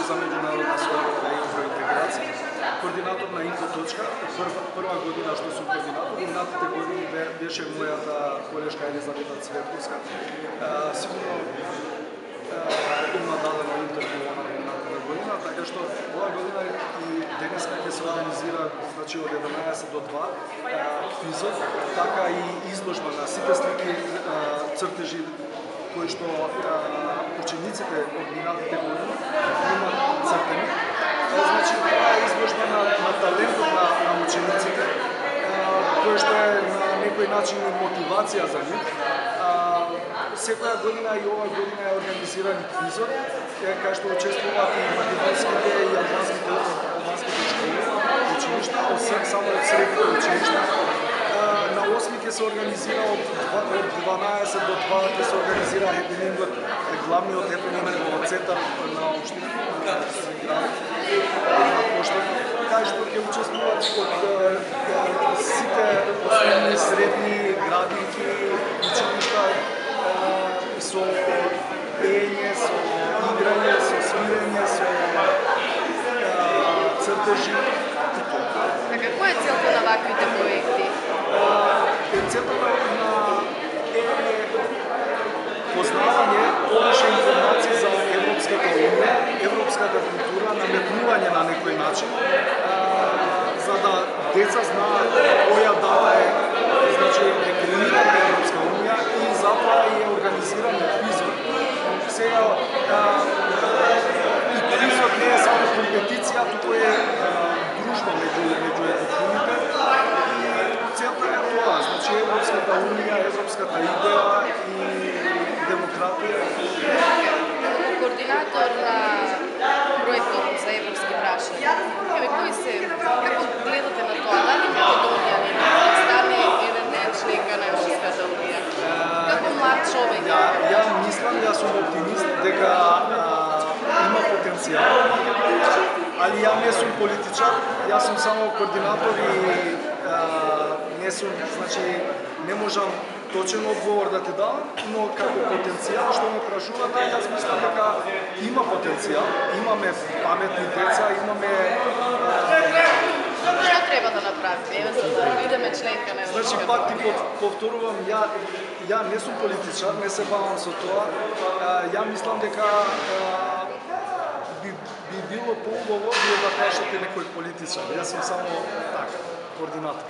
за меѓународна соодбора и евроинтеграција, координатор на Инфоточка, прва година што сум координатор, минатите години беше мојата колешка Елизавета Цветковска. Сигурно има дадено интервју на минатата година, така што оваа година и денеска ќе се организира, значи од 11 до 2 квизот, така и изложба на сите слики, цртежи кои што учениците од минатите години имаат цртени. Значи, тоа е изложба на талентот на учениците, кој што е на некој начин мотивација за нив. Секоја година и оваа година е организиран квизот, кај што учествуваат и македонските и албанските школи, училишта, освен само од средните училишта. На 8 ќе се организира од 12 до 2 ќе се организира хепенингот, главниот хепенинг во центар на општината на град. Кај што ќе учествуваат од сите основни средни градинки, училишта, со пење, со играње, со свирење, со цртежи. Каква е целта на ваквите проекти? Целта е познавање, повеќе информации за Европската унија, европската култура, наметнување на некој начин, за да деца знаат која дата е, значи, креирана Европска унија и затоа е организиран квизот. Сега, и квизот не е само компетиција, туку е дружба меѓу едноклубите. Целта е тоа, значи Европската унија, европската идеја и демократија. Координатор на проектот за европски прашања. Како гледате на тоа? Дали Македонија не стане еден ден членка на Европската унија? Како млад човек? Ја мислам, јас сум оптимист дека има потенцијал, али ја не сум политичар, јас сум само координатор и не сум, значи не можам точен одговор да ти дам, но како потенцијал што ме прашувате, јас мислам дека има потенцијал, имаме паметни деца, имаме Што треба да направиме за да бидеме членка на Европската унија? Значи пак ти повторувам, ја не сум политичар, не се бавам со тоа. Ја мислам дека би било поубаво вие да прашате некој политичар. Јас сум само така, координатор.